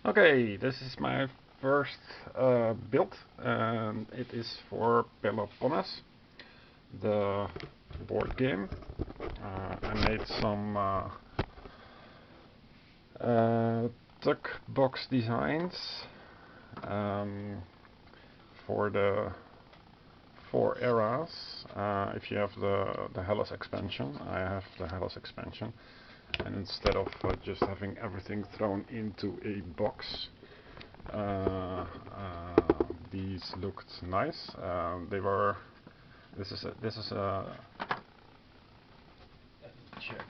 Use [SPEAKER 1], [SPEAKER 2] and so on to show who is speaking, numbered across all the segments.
[SPEAKER 1] Okay, this is my first build, and it is for Peloponnes, the board game. I made some tuck box designs um, for the 4 eras. If you have the Hellas expansion, I have the Hellas expansion. And instead of just having everything thrown into a box, these looked nice. They were. This is a. Let me check.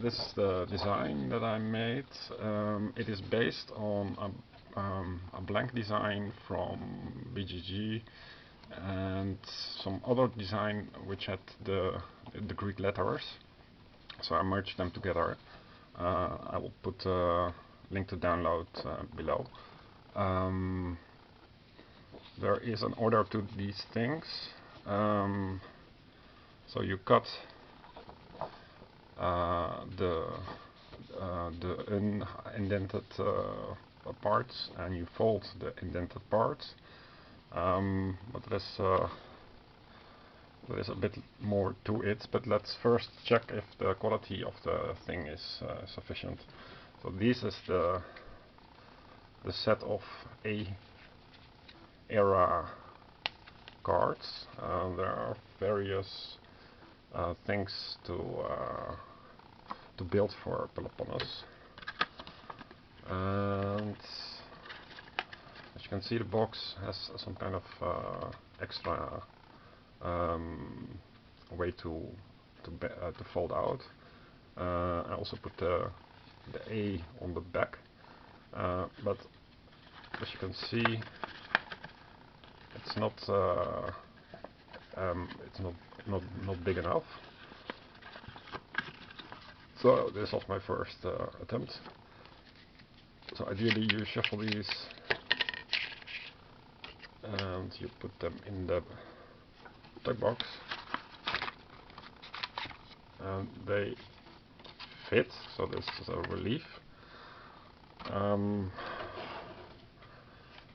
[SPEAKER 1] This is the design that I made. It is based on a blank design from BGG and some other design which had the Greek letters. So I merged them together. I will put a link to download below. There is an order to these things. So you cut the indented parts and you fold the indented parts. But there is a bit more to it, but let's first check if the quality of the thing is sufficient. So this is the set of era cards. There are various things to build for Peloponnes, and as you can see, the box has some kind of extra way to fold out. I also put the A on the back, but as you can see, it's not not big enough. So this was my first attempt. So ideally you shuffle these and you put them in the tuck box, and they fit, so this is a relief.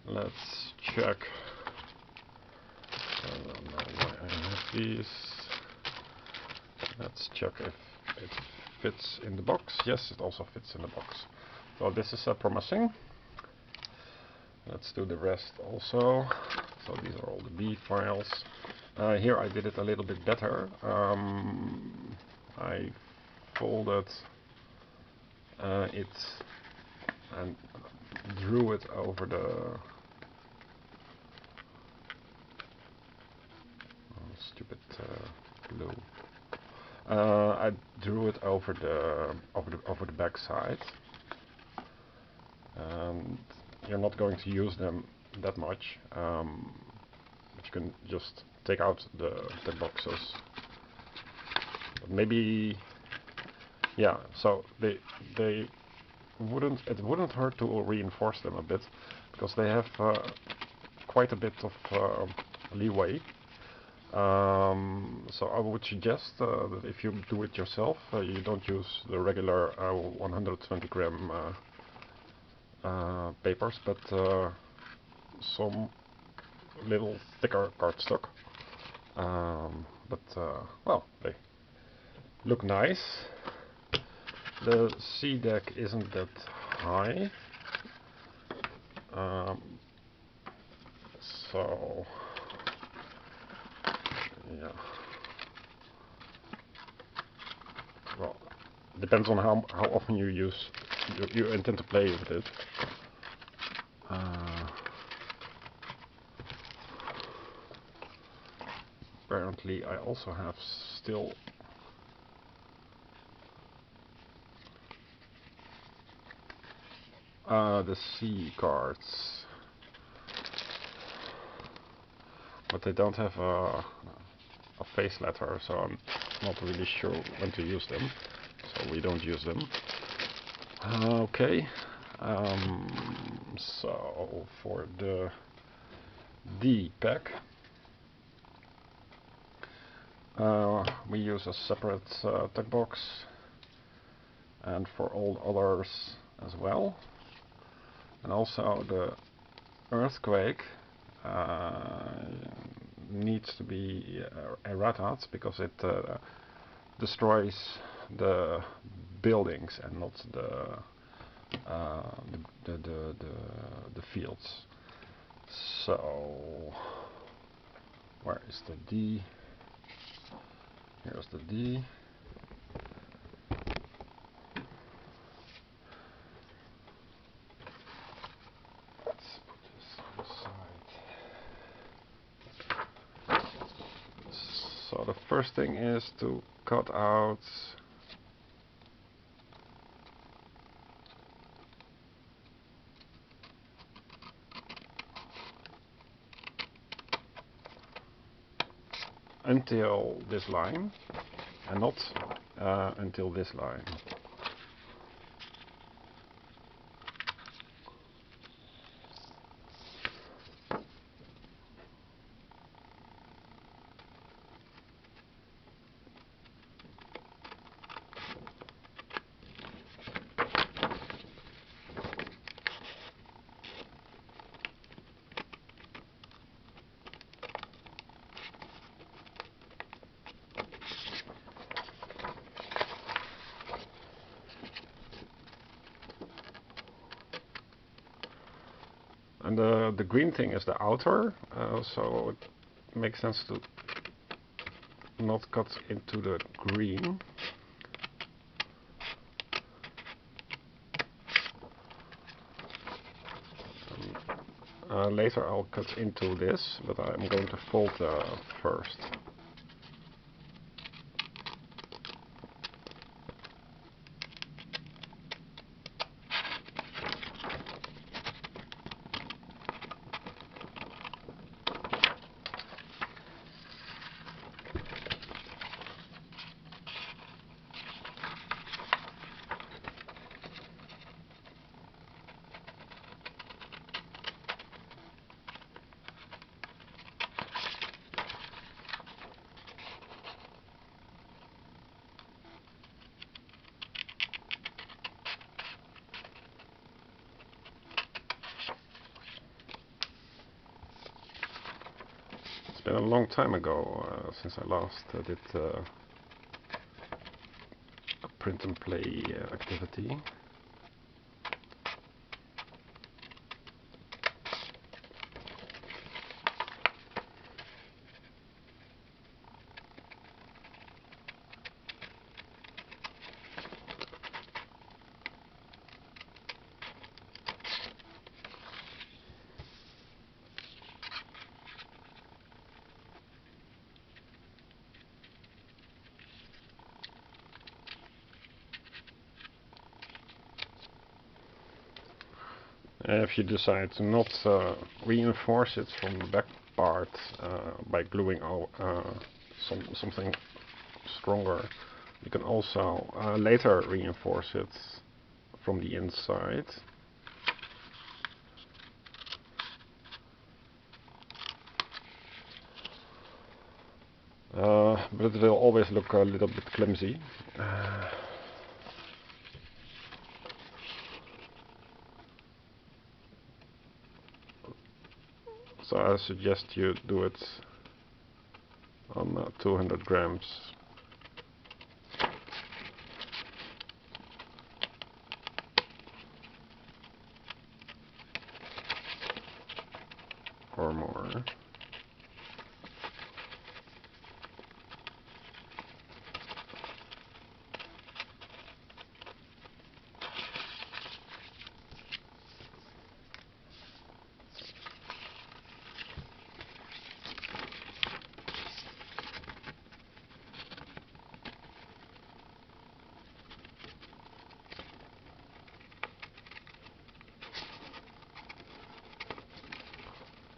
[SPEAKER 1] Let's check. I don't know why I have these. Let's check if it fits in the box. Yes, it also fits in the box. So this is promising. Let's do the rest also. So these are all the B files. Here I did it a little bit better. I folded it and drew it over the stupid glue. I drew it over the back side, and you're not going to use them that much, but you can just take out the boxes. But maybe, yeah. So it wouldn't hurt to reinforce them a bit, because they have quite a bit of leeway. So I would suggest that if you do it yourself, you don't use the regular 120 gram papers, but some little thicker cardstock. Well, they look nice. The C deck isn't that high, so yeah. Well, depends on how often you intend to play with it. Apparently, I also have still the C cards, but they don't have a face letter, so I'm not really sure when to use them. So we don't use them. Okay. So for the D pack, we use a separate tuck box, and for all others as well, and also the earthquake needs to be errated because it destroys the buildings and not the fields. So where is the D? Here's the D. Let's put this on the side. So the first thing is to cut out until this line and not until this line. And the green thing is the outer, so it makes sense to not cut into the green. Later I'll cut into this, but I'm going to fold first. It's been a long time ago since I last did a print and play activity. If you decide to not reinforce it from the back part by gluing something stronger, you can also later reinforce it from the inside. But it will always look a little bit clumsy. So I suggest you do it on 200 grams. Or more.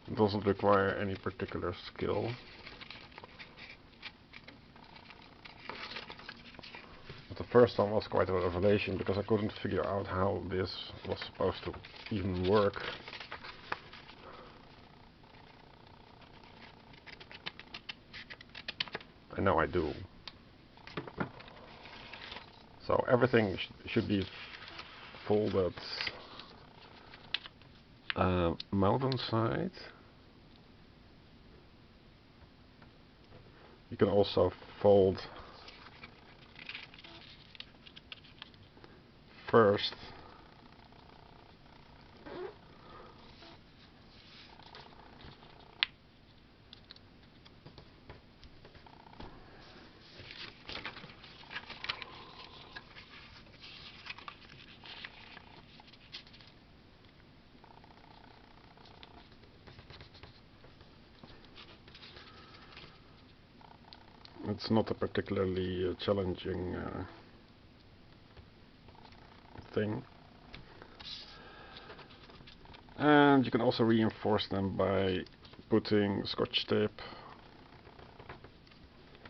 [SPEAKER 1] It doesn't require any particular skill. But the first one was quite a revelation because I couldn't figure out how this was supposed to even work. And now I do. So everything should be folded mountain side. You can also fold first it's not a particularly challenging thing. And you can also reinforce them by putting scotch tape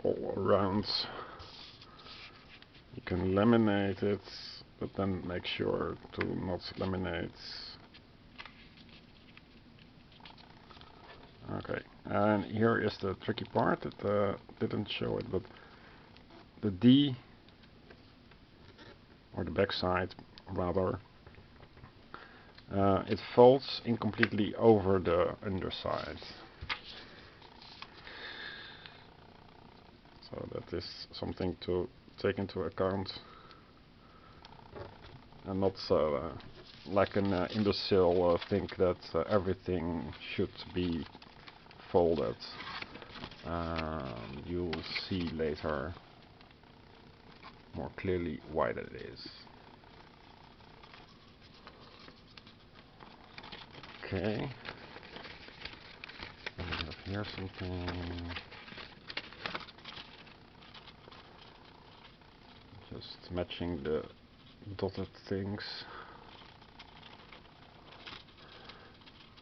[SPEAKER 1] all around. You can laminate it, but then make sure to not laminate. Okay, and here is the tricky part. It didn't show it, but the D, or the back side rather, it folds incompletely over the underside. So that is something to take into account, and not like an imbecile think that everything should be folded. You'll see later more clearly why that is. Okay. And we have here something. Just matching the dotted things.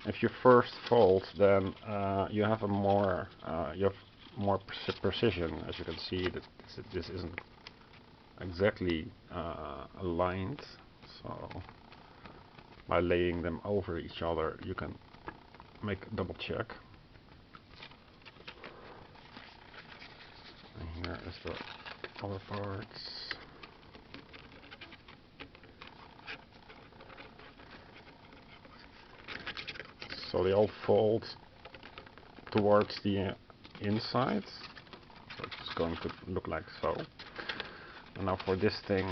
[SPEAKER 1] If you first fold, then you have more precision. As you can see, that this isn't exactly aligned. So by laying them over each other, you can make a double check. And here is the other parts. So they all fold towards the inside. So it's going to look like so. And now for this thing,